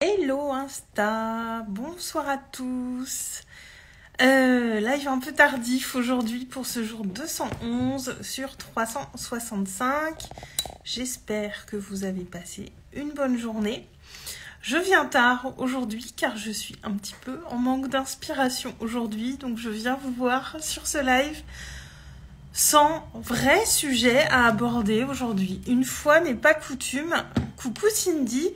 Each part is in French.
Hello Insta, bonsoir à tous. Live un peu tardif aujourd'hui pour ce jour 211 sur 365. J'espère que vous avez passé une bonne journée. Je viens tard aujourd'hui car je suis un petit peu en manque d'inspiration aujourd'hui. Donc je viens vous voir sur ce live sans vrai sujet à aborder aujourd'hui. Une fois n'est pas coutume. Coucou Cindy.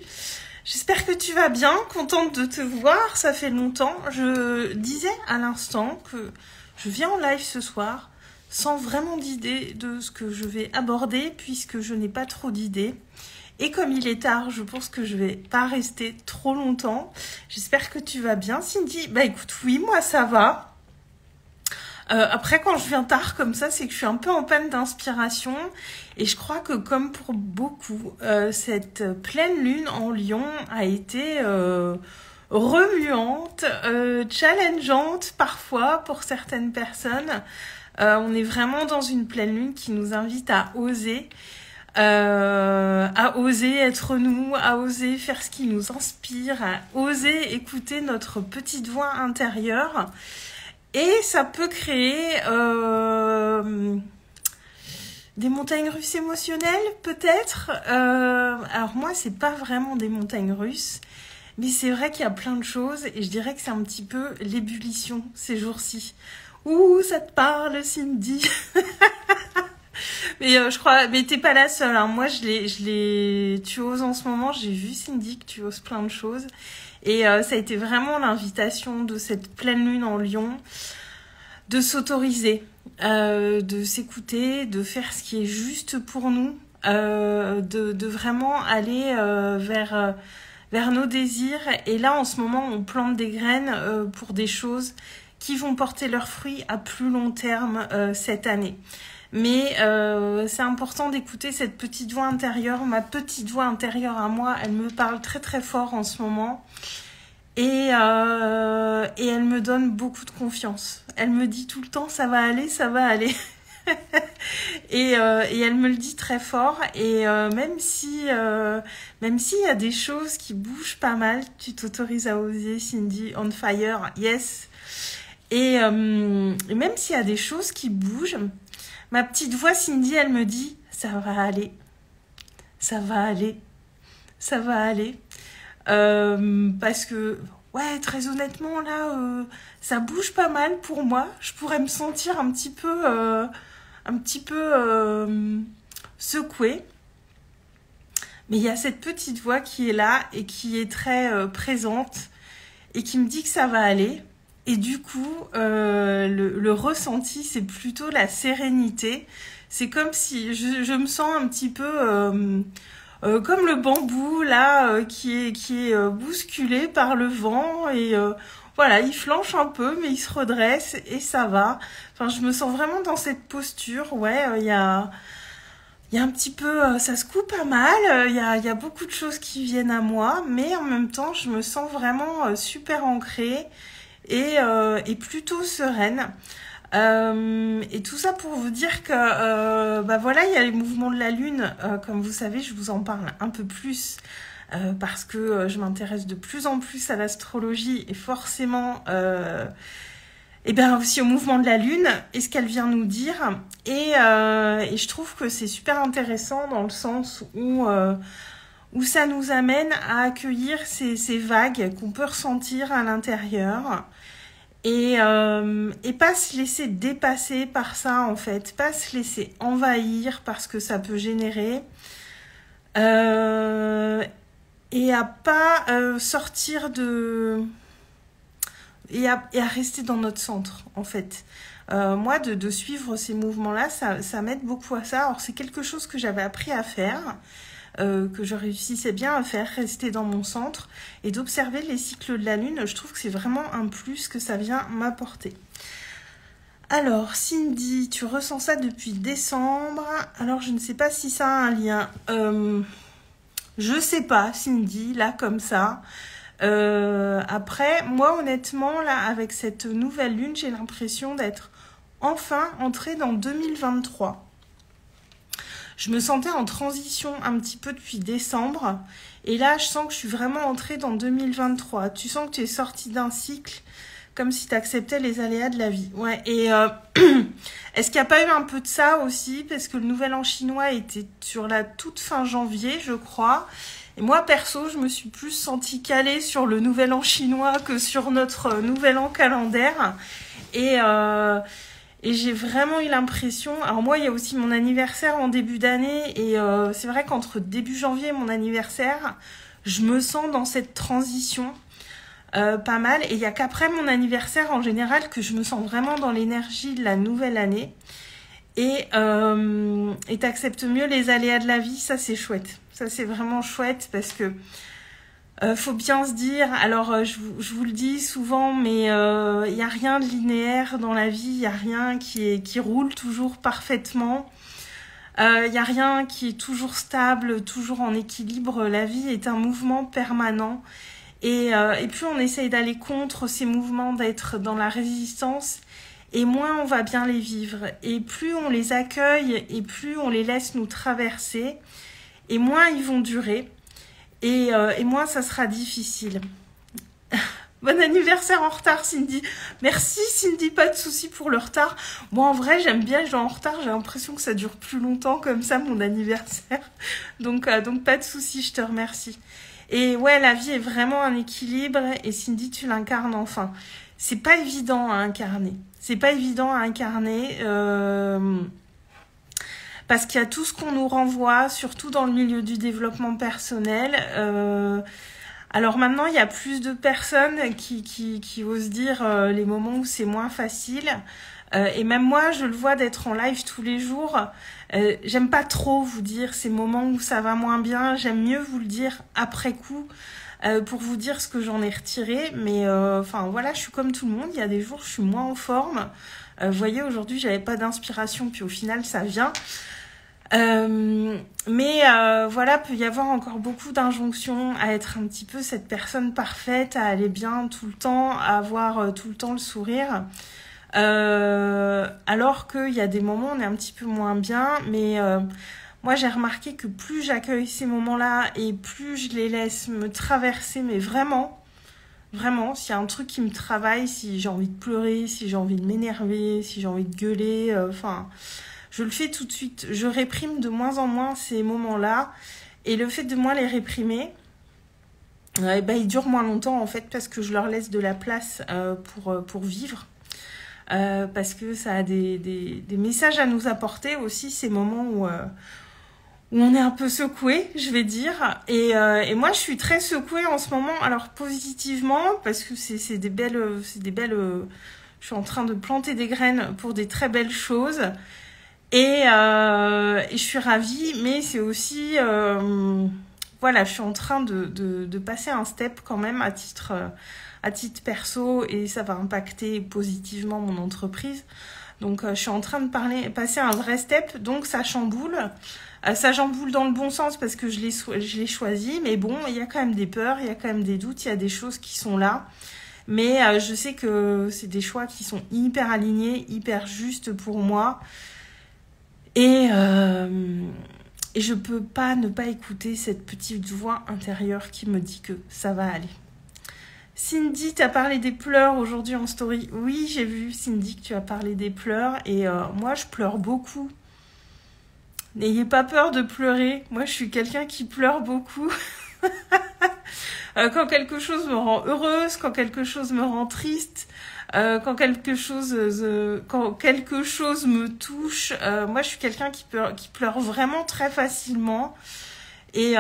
J'espère que tu vas bien, contente de te voir, ça fait longtemps. Je disais à l'instant que je viens en live ce soir sans vraiment d'idée de ce que je vais aborder puisque je n'ai pas trop d'idées. Et comme il est tard, je pense que je vais pas rester trop longtemps. J'espère que tu vas bien, Cindy. Bah écoute, oui, moi ça va. Après, quand je viens tard comme ça, c'est que je suis un peu en panne d'inspiration. Et je crois que comme pour beaucoup, cette pleine lune en Lion a été remuante, challengeante parfois pour certaines personnes. On est vraiment dans une pleine lune qui nous invite à oser être nous, à oser faire ce qui nous inspire, à oser écouter notre petite voix intérieure. Et ça peut créer des montagnes russes émotionnelles, peut-être. Alors moi, c'est pas vraiment des montagnes russes, mais c'est vrai qu'il y a plein de choses, et je dirais que c'est un petit peu l'ébullition ces jours-ci. Ouh, ça te parle, Cindy. Mais je crois, mais t'es pas la seule. Hein. Moi, tu oses en ce moment. J'ai vu Cindy que tu oses plein de choses. Et ça a été vraiment l'invitation de cette pleine lune en Lion, de s'autoriser, de s'écouter, de faire ce qui est juste pour nous, de vraiment aller vers nos désirs. Et là, en ce moment, on plante des graines pour des choses qui vont porter leurs fruits à plus long terme cette année. Mais c'est important d'écouter cette petite voix intérieure. Ma petite voix intérieure à moi, elle me parle très très fort en ce moment. Et elle me donne beaucoup de confiance. Elle me dit tout le temps, ça va aller, ça va aller. et elle me le dit très fort. Et même s'il y a des choses qui bougent pas mal, tu t'autorises à oser, Cindy, on fire, yes. Et même s'il y a des choses qui bougent, ma petite voix Cindy, elle me dit « ça va aller, ça va aller, ça va aller ». Parce que, ouais, très honnêtement, là, ça bouge pas mal pour moi. Je pourrais me sentir un petit peu secouée. Mais il y a cette petite voix qui est là et qui est très présente et qui me dit que ça va aller. Et du coup, le ressenti, c'est plutôt la sérénité. C'est comme si je me sens un petit peu comme le bambou là, qui est bousculé par le vent. Et voilà, il flanche un peu, mais il se redresse et ça va. Enfin, je me sens vraiment dans cette posture. Ouais, il y a un petit peu, ça secoue pas mal. Il y a beaucoup de choses qui viennent à moi, mais en même temps, je me sens vraiment super ancrée. Et plutôt sereine. Et tout ça pour vous dire que voilà, il y a les mouvements de la Lune. Comme vous savez, je vous en parle un peu plus parce que je m'intéresse de plus en plus à l'astrologie et forcément aussi au mouvement de la Lune et ce qu'elle vient nous dire. Et je trouve que c'est super intéressant dans le sens où ça nous amène à accueillir ces vagues qu'on peut ressentir à l'intérieur et pas se laisser dépasser par ça en fait, pas se laisser envahir par ce que ça peut générer et à pas sortir et à rester dans notre centre en fait. Moi de suivre ces mouvements-là, ça m'aide beaucoup à ça. Alors c'est quelque chose que j'avais appris à faire, que je réussissais bien à faire, rester dans mon centre et d'observer les cycles de la Lune. Je trouve que c'est vraiment un plus que ça vient m'apporter. Alors, Cindy, tu ressens ça depuis décembre. Alors, je ne sais pas si ça a un lien. Je sais pas, Cindy, là, comme ça. Après, moi, honnêtement, là, avec cette nouvelle Lune, j'ai l'impression d'être enfin entrée dans 2023. Je me sentais en transition un petit peu depuis décembre Et là, je sens que je suis vraiment entrée dans 2023. Tu sens que tu es sortie d'un cycle, comme si tu acceptais les aléas de la vie. Ouais. Et est-ce qu'il n'y a pas eu un peu de ça aussi? Parce que le nouvel an chinois était sur la toute fin janvier, je crois. Et moi, perso, je me suis plus sentie calée sur le nouvel an chinois que sur notre nouvel an calendaire. Et j'ai vraiment eu l'impression... Alors moi, il y a aussi mon anniversaire en début d'année. Et c'est vrai qu'entre début janvier et mon anniversaire, je me sens dans cette transition pas mal. Et il n'y a qu'après mon anniversaire, en général, que je me sens vraiment dans l'énergie de la nouvelle année. Et t'acceptes mieux les aléas de la vie. Ça, c'est chouette. Ça, c'est vraiment chouette parce que faut bien se dire, alors je vous le dis souvent, mais il n'y a rien de linéaire dans la vie, il n'y a rien qui roule toujours parfaitement, il n'y a rien qui est toujours stable, toujours en équilibre. La vie est un mouvement permanent et plus on essaye d'aller contre ces mouvements, d'être dans la résistance, et moins on va bien les vivre. Et plus on les accueille et plus on les laisse nous traverser, et moins ils vont durer. Et moi, ça sera difficile. Bon anniversaire en retard, Cindy. Merci, Cindy, pas de souci pour le retard. Moi, en vrai, j'aime bien les gens en retard. J'ai l'impression que ça dure plus longtemps comme ça, mon anniversaire. Donc pas de souci, je te remercie. Et ouais, la vie est vraiment un équilibre. Et Cindy, tu l'incarnes enfin. C'est pas évident à incarner. C'est pas évident à incarner. Parce qu'il y a tout ce qu'on nous renvoie, surtout dans le milieu du développement personnel. Alors maintenant, il y a plus de personnes qui osent dire les moments où c'est moins facile. Et même moi, je le vois d'être en live tous les jours. J'aime pas trop vous dire ces moments où ça va moins bien. J'aime mieux vous le dire après coup pour vous dire ce que j'en ai retiré. Mais enfin voilà, je suis comme tout le monde. Il y a des jours, je suis moins en forme. Vous voyez, aujourd'hui, j'avais pas d'inspiration. Puis au final, ça vient. Mais voilà, peut y avoir encore beaucoup d'injonctions à être un petit peu cette personne parfaite, à aller bien tout le temps, à avoir tout le temps le sourire. Alors qu'il y a des moments où on est un petit peu moins bien, mais moi j'ai remarqué que plus j'accueille ces moments-là et plus je les laisse me traverser, mais vraiment, s'il y a un truc qui me travaille, si j'ai envie de pleurer, si j'ai envie de m'énerver, si j'ai envie de gueuler, je le fais tout de suite. Je réprime de moins en moins ces moments-là. Et le fait de moins les réprimer, ils durent moins longtemps en fait parce que je leur laisse de la place pour vivre. Parce que ça a des messages à nous apporter aussi, ces moments où on est un peu secoué, je vais dire. Et moi, je suis très secouée en ce moment. Alors positivement, parce que c'est des belles... je suis en train de planter des graines pour des très belles choses. Et je suis ravie, mais c'est aussi... voilà, je suis en train de passer un step quand même à titre perso, et ça va impacter positivement mon entreprise. Donc je suis en train de passer un vrai step, donc ça chamboule. Ça chamboule dans le bon sens parce que je l'ai choisi, mais bon, il y a quand même des peurs, il y a quand même des doutes, il y a des choses qui sont là. Mais je sais que c'est des choix qui sont hyper alignés, hyper justes pour moi. Et je peux pas ne pas écouter cette petite voix intérieure qui me dit que ça va aller. Cindy, tu as parlé des pleurs aujourd'hui en story. Oui, j'ai vu, Cindy, que tu as parlé des pleurs. Et moi, je pleure beaucoup. N'ayez pas peur de pleurer. Moi, je suis quelqu'un qui pleure beaucoup. Quand quelque chose me rend heureuse, quand quelque chose me rend triste, quand quelque chose me touche, moi je suis quelqu'un qui pleure vraiment très facilement. Et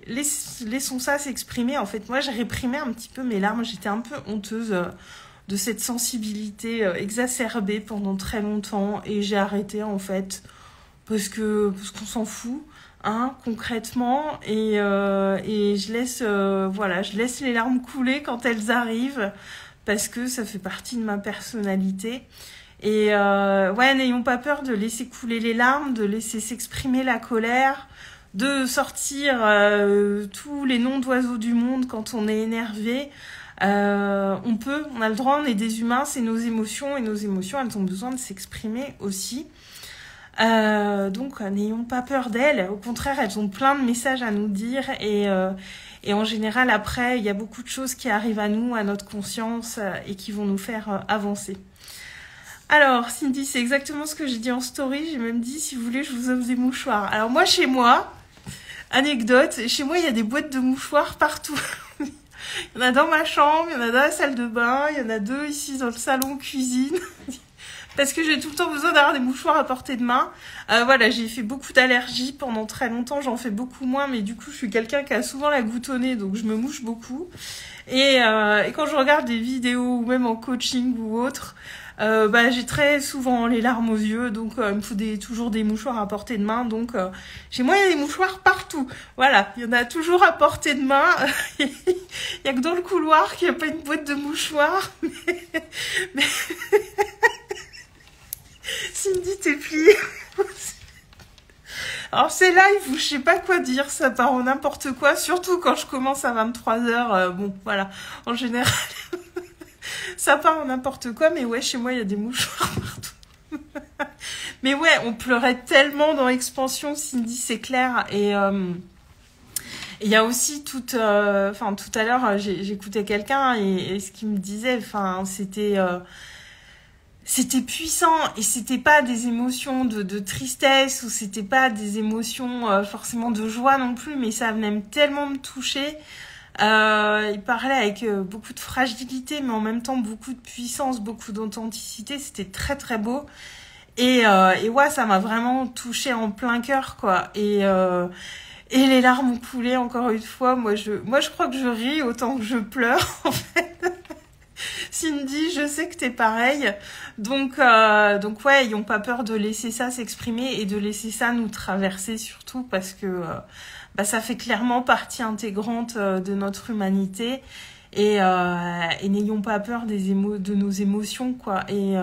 laissons ça s'exprimer. En fait, moi j'ai réprimé un petit peu mes larmes. J'étais un peu honteuse de cette sensibilité exacerbée pendant très longtemps, et j'ai arrêté en fait parce qu'on s'en fout. Concrètement, et je laisse les larmes couler quand elles arrivent parce que ça fait partie de ma personnalité. Et n'ayons pas peur de laisser couler les larmes, de laisser s'exprimer la colère, de sortir tous les noms d'oiseaux du monde quand on est énervé. On a le droit, on est des humains, c'est nos émotions, et nos émotions, elles ont besoin de s'exprimer aussi. Donc, n'ayons pas peur d'elles. Au contraire, elles ont plein de messages à nous dire et en général, après, il y a beaucoup de choses qui arrivent à nous, à notre conscience et qui vont nous faire avancer. Alors, Cindy, c'est exactement ce que j'ai dit en story. J'ai même dit, si vous voulez, je vous offre des mouchoirs. Alors moi, chez moi, anecdote, chez moi, il y a des boîtes de mouchoirs partout. Il y en a dans ma chambre, il y en a dans la salle de bain, il y en a 2 ici dans le salon cuisine. Parce que j'ai tout le temps besoin d'avoir des mouchoirs à portée de main. Voilà, j'ai fait beaucoup d'allergies pendant très longtemps, j'en fais beaucoup moins, mais du coup, je suis quelqu'un qui a souvent la goutte au nez, donc je me mouche beaucoup. Et quand je regarde des vidéos, ou même en coaching ou autre, j'ai très souvent les larmes aux yeux, donc il me faut toujours des mouchoirs à portée de main. Donc chez moi, il y a des mouchoirs partout. Voilà, il y en a toujours à portée de main. Il y a que dans le couloir qu'il n'y a pas une boîte de mouchoirs. Mais... Cindy, t'es pliée. Alors c'est live où je sais pas quoi dire, ça part en n'importe quoi, surtout quand je commence à 23h, bon voilà, en général, ça part en n'importe quoi, mais ouais, chez moi il y a des mouchoirs partout. Mais ouais, on pleurait tellement dans l'expansion, Cindy, c'est clair, et il y a aussi tout à l'heure, j'écoutais quelqu'un, et ce qu'il me disait, c'était puissant et c'était pas des émotions de tristesse ou c'était pas des émotions forcément de joie non plus, mais ça venait tellement me toucher. Il parlait avec beaucoup de fragilité, mais en même temps beaucoup de puissance, beaucoup d'authenticité. C'était très très beau et ouais, ça m'a vraiment touchée en plein cœur quoi. Et les larmes ont coulé encore une fois. Moi je crois que je ris autant que je pleure en fait. Cindy, je sais que t'es pareil. Donc ouais, ayons pas peur de laisser ça s'exprimer et de laisser ça nous traverser surtout parce que ça fait clairement partie intégrante de notre humanité et n'ayons pas peur de nos émotions quoi. Et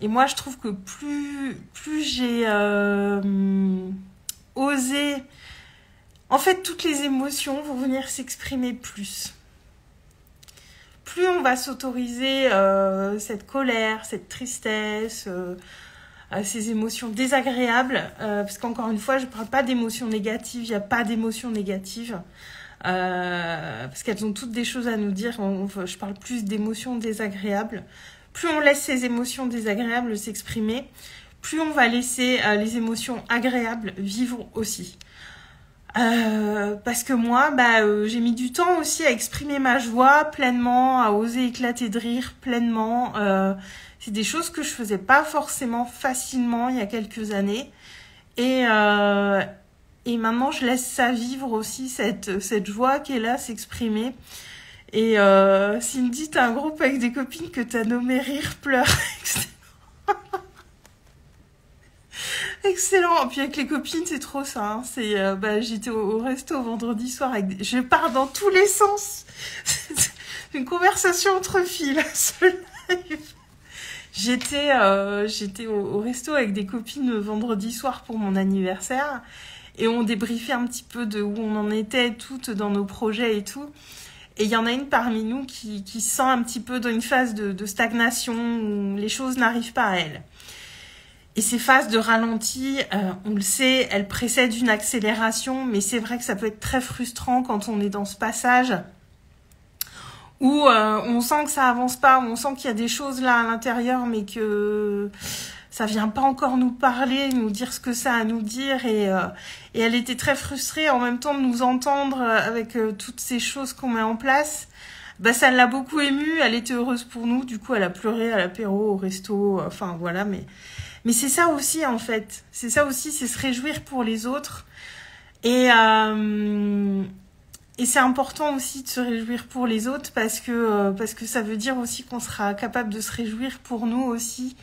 moi je trouve que plus j'ai osé, en fait toutes les émotions vont venir s'exprimer plus. Plus on va s'autoriser cette colère, cette tristesse, ces émotions désagréables, parce qu'encore une fois, je ne parle pas d'émotions négatives, il n'y a pas d'émotions négatives, parce qu'elles ont toutes des choses à nous dire, je parle plus d'émotions désagréables. Plus on laisse ces émotions désagréables s'exprimer, plus on va laisser les émotions agréables vivre aussi. Parce que moi, j'ai mis du temps aussi à exprimer ma joie pleinement, à oser éclater de rire pleinement. C'est des choses que je faisais pas forcément facilement il y a quelques années. Et maintenant, je laisse ça vivre aussi, cette joie qui est là, s'exprimer. Et Cindy, t'as un groupe avec des copines que t'as nommé Rire, Pleurs. Excellent. Puis avec les copines, c'est trop ça. Hein. J'étais au resto vendredi soir je pars dans tous les sens. C'est une conversation entre filles là, ce live. J'étais au resto avec des copines vendredi soir pour mon anniversaire et on débriefait un petit peu de où on en était toutes dans nos projets et tout. Et il y en a une parmi nous qui se sent un petit peu dans une phase de stagnation où les choses n'arrivent pas à elle. Et ces phases de ralenti, on le sait, elles précèdent une accélération, mais c'est vrai que ça peut être très frustrant quand on est dans ce passage où on sent que ça avance pas, où on sent qu'il y a des choses là à l'intérieur, mais que ça vient pas encore nous parler, nous dire ce que ça a à nous dire. Et elle était très frustrée en même temps de nous entendre avec toutes ces choses qu'on met en place. Ça l'a beaucoup émue, elle était heureuse pour nous, du coup elle a pleuré à l'apéro, au resto, enfin voilà, mais c'est ça aussi en fait, c'est ça aussi, c'est se réjouir pour les autres et c'est important aussi de se réjouir pour les autres parce que ça veut dire aussi qu'on sera capable de se réjouir pour nous aussi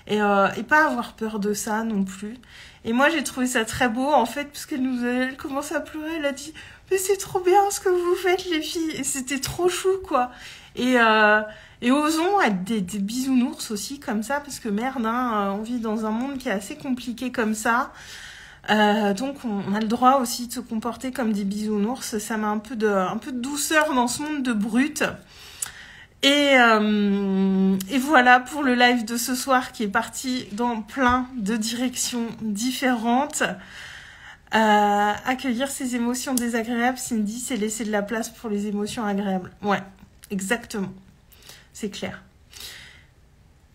et pas avoir peur de ça non plus. Et moi j'ai trouvé ça très beau en fait parce elle commence à pleurer, elle a dit mais c'est trop bien ce que vous faites les filles et c'était trop chou quoi. Et osons être des bisounours aussi comme ça, parce que merde, hein, on vit dans un monde qui est assez compliqué comme ça. Donc on a le droit aussi de se comporter comme des bisounours. Ça met un peu de douceur dans ce monde de brutes. Et voilà pour le live de ce soir qui est parti dans plein de directions différentes. Accueillir ses émotions désagréables, Cindy, c'est laisser de la place pour les émotions agréables. Ouais, exactement. C'est clair.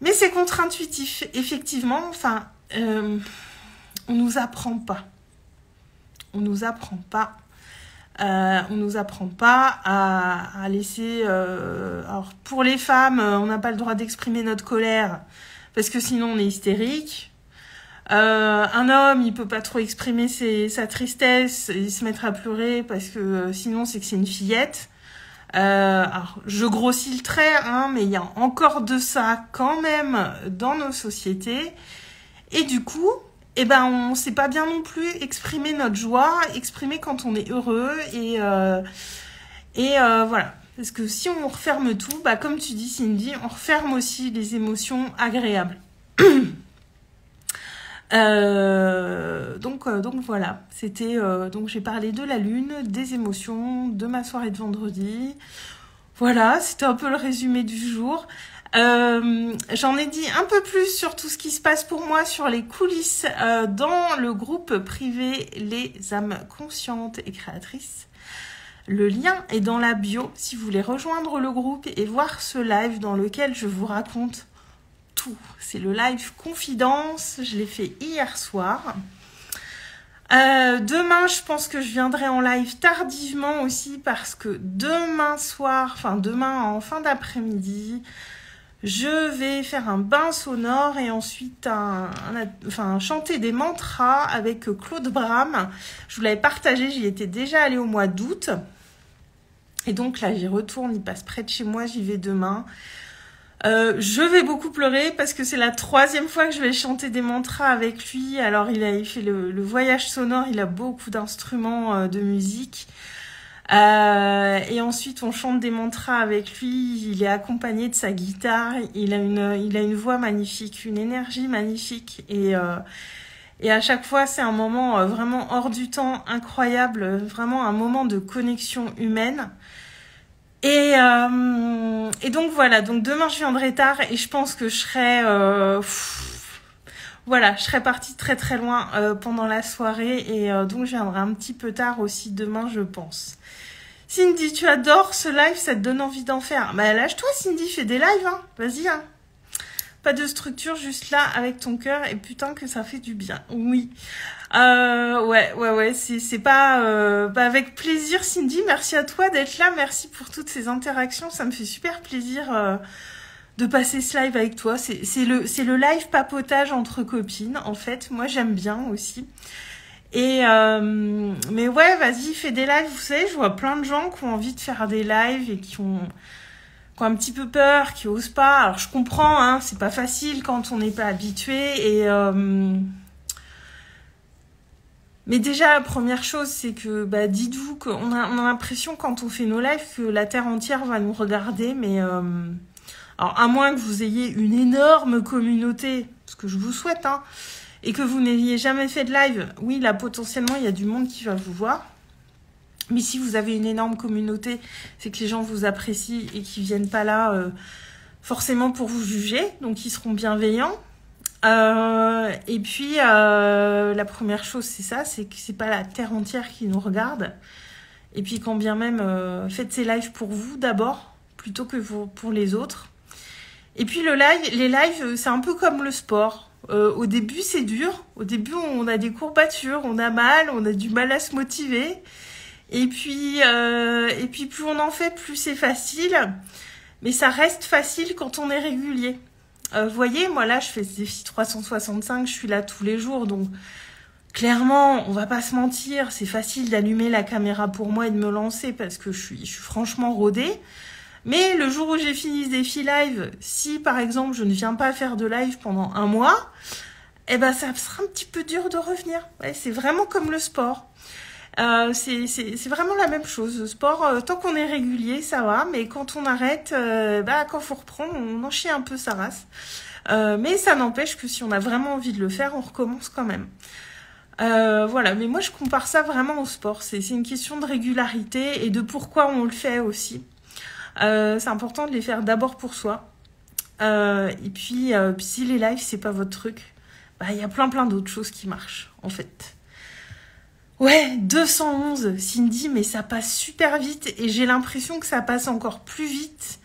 Mais c'est contre-intuitif, effectivement. Enfin, on nous apprend pas. On nous apprend pas. On nous apprend pas à laisser... alors, pour les femmes, on n'a pas le droit d'exprimer notre colère parce que sinon on est hystérique. Un homme, il peut pas trop exprimer sa tristesse et se mettre à pleurer parce que sinon c'est que c'est une fillette. Alors, je grossis le trait, hein, mais il y a encore de ça quand même dans nos sociétés. Et du coup, on sait pas bien non plus exprimer notre joie, exprimer quand on est heureux et voilà. Parce que si on referme tout, comme tu dis Cindy, on referme aussi les émotions agréables. Donc voilà, c'était donc j'ai parlé de la lune, des émotions, de ma soirée de vendredi. Voilà, c'était un peu le résumé du jour. J'en ai dit un peu plus sur tout ce qui se passe pour moi sur les coulisses dans le groupe privé Les âmes conscientes et créatrices. Le lien est dans la bio si vous voulez rejoindre le groupe et voir ce live dans lequel je vous raconte tout. C'est le live confidence, je l'ai fait hier soir. Demain, je pense que je viendrai en live tardivement aussi parce que demain en fin d'après-midi, je vais faire un bain sonore et ensuite chanter des mantras avec Claude Bram. Je vous l'avais partagé, j'y étais déjà allée au mois d'août. Et donc là, j'y retourne, il passe près de chez moi, j'y vais demain. Je vais beaucoup pleurer parce que c'est la 3e fois que je vais chanter des mantras avec lui. Alors, il fait le voyage sonore, il a beaucoup d'instruments de musique. Et ensuite, on chante des mantras avec lui. Il est accompagné de sa guitare. Il a une voix magnifique, une énergie magnifique. Et à chaque fois, c'est un moment vraiment hors du temps, incroyable. Vraiment un moment de connexion humaine. Et donc voilà, donc demain je viendrai tard et je pense que je serai je serai partie très très loin pendant la soirée et donc je viendrai un petit peu tard aussi demain je pense. Cindy, tu adores ce live, ça te donne envie d'en faire. Lâche-toi Cindy, fais des lives, hein. Vas-y, hein. Pas de structure, juste là avec ton cœur et putain que ça fait du bien. Oui. Ouais, c'est pas avec plaisir Cindy, merci à toi d'être là, merci pour toutes ces interactions, ça me fait super plaisir de passer ce live avec toi. C'est le live papotage entre copines en fait. Moi j'aime bien aussi. Et mais ouais, vas-y, fais des lives, vous savez, je vois plein de gens qui ont envie de faire des lives et qui ont un petit peu peur, qui osent pas. Alors je comprends, hein, c'est pas facile quand on n'est pas habitué et mais déjà, la première chose, c'est que dites-vous qu'on a l'impression quand on fait nos lives que la Terre entière va nous regarder, mais alors à moins que vous ayez une énorme communauté, ce que je vous souhaite, hein, et que vous n'ayez jamais fait de live, oui, là potentiellement il y a du monde qui va vous voir. Mais si vous avez une énorme communauté, c'est que les gens vous apprécient et qu'ils viennent pas là forcément pour vous juger, donc ils seront bienveillants. Et puis la première chose c'est ça, c'est que c'est pas la terre entière qui nous regarde. Et puis quand bien même faites ces lives pour vous d'abord plutôt que pour les autres. Et puis les lives c'est un peu comme le sport. Au début c'est dur, au début on a des courbatures, on a mal, on a du mal à se motiver. Et puis plus on en fait, plus c'est facile. Mais ça reste facile quand on est régulier. Vous voyez, moi là, je fais des Défi 365, je suis là tous les jours, donc clairement, on va pas se mentir, c'est facile d'allumer la caméra pour moi et de me lancer parce que je suis franchement rodée. Mais le jour où j'ai fini ce défi live, si par exemple je ne viens pas faire de live pendant un mois, ça sera un petit peu dur de revenir. Ouais, c'est vraiment comme le sport. C'est vraiment la même chose. Le sport, tant qu'on est régulier, ça va. Mais quand on arrête, quand faut reprendre, on en chie un peu sa race. Mais ça n'empêche que si on a vraiment envie de le faire, on recommence quand même. Voilà. Mais moi, je compare ça vraiment au sport. C'est une question de régularité et de pourquoi on le fait aussi. C'est important de les faire d'abord pour soi. Et puis si les lives, c'est pas votre truc, bah, y a plein d'autres choses qui marchent, en fait. Ouais, 211, Cindy, mais ça passe super vite et j'ai l'impression que ça passe encore plus vite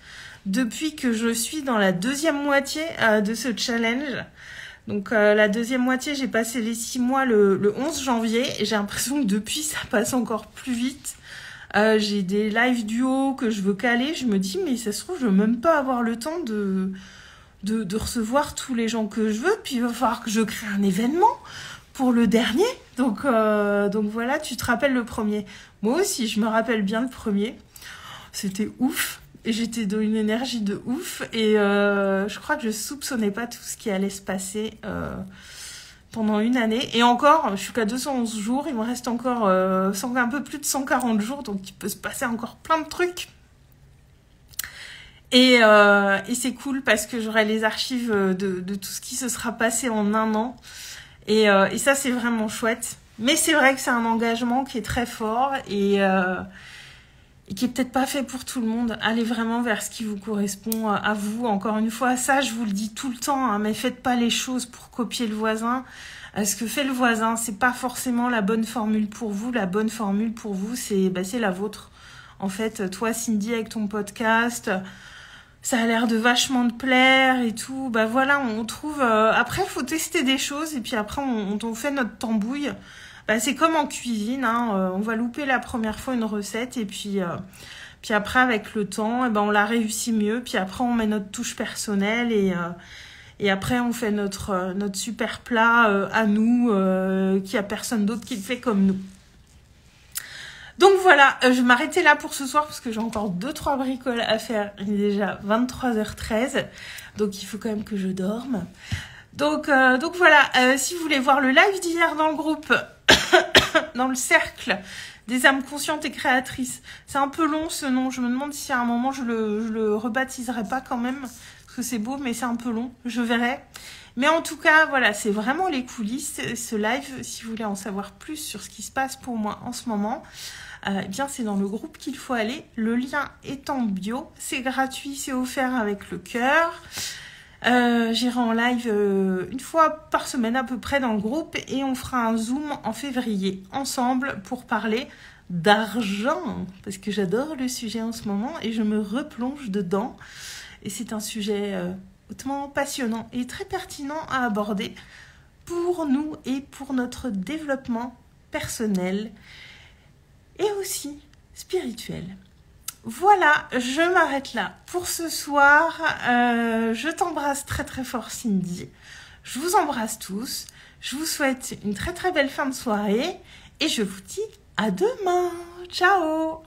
depuis que je suis dans la deuxième moitié de ce challenge. Donc la deuxième moitié, j'ai passé les 6 mois le 11 janvier et j'ai l'impression que depuis, ça passe encore plus vite. J'ai des live duo que je veux caler. Je me dis, mais ça se trouve, je veux même pas avoir le temps de recevoir tous les gens que je veux. Puis il va falloir que je crée un événement pour le dernier. Donc voilà, tu te rappelles le premier. Moi aussi, je me rappelle bien le premier. C'était ouf. Et j'étais dans une énergie de ouf. Et je crois que je soupçonnais pas tout ce qui allait se passer pendant une année. Et encore, je suis qu'à 211 jours. Il me reste encore un peu plus de 140 jours. Donc il peut se passer encore plein de trucs. Et c'est cool parce que j'aurai les archives de tout ce qui se sera passé en un an. Et ça, c'est vraiment chouette. Mais c'est vrai que c'est un engagement qui est très fort et qui est peut-être pas fait pour tout le monde. Allez vraiment vers ce qui vous correspond à vous. Encore une fois, ça, je vous le dis tout le temps, hein, mais faites pas les choses pour copier le voisin. Ce que fait le voisin, c'est pas forcément la bonne formule pour vous. La bonne formule pour vous, c'est la vôtre. En fait, toi, Cindy, avec ton podcast, ça a l'air de vachement te plaire et tout. Bah voilà, on trouve... Après, il faut tester des choses et puis après, on fait notre tambouille. Bah, c'est comme en cuisine, hein. On va louper la première fois une recette et puis après, avec le temps, on la réussit mieux. Puis après, on met notre touche personnelle et après, on fait notre super plat à nous, qu'il n'y a personne d'autre qui le fait comme nous. Donc voilà, je vais m'arrêter là pour ce soir parce que j'ai encore 2-3 bricoles à faire. Il est déjà 23h13, donc il faut quand même que je dorme. Donc voilà, si vous voulez voir le live d'hier dans le groupe, dans le cercle des âmes conscientes et créatrices, c'est un peu long ce nom, je me demande si à un moment je le rebaptiserai pas quand même, parce que c'est beau mais c'est un peu long, je verrai. Mais en tout cas, voilà, c'est vraiment les coulisses, ce live, si vous voulez en savoir plus sur ce qui se passe pour moi en ce moment. Eh bien, c'est dans le groupe qu'il faut aller. Le lien est en bio. C'est gratuit, c'est offert avec le cœur. J'irai en live une fois par semaine à peu près dans le groupe et on fera un Zoom en février ensemble pour parler d'argent parce que j'adore le sujet en ce moment et je me replonge dedans. Et c'est un sujet hautement passionnant et très pertinent à aborder pour nous et pour notre développement personnel et aussi spirituel. Voilà, je m'arrête là pour ce soir. Je t'embrasse très très fort Cindy. Je vous embrasse tous. Je vous souhaite une très très belle fin de soirée et je vous dis à demain. Ciao!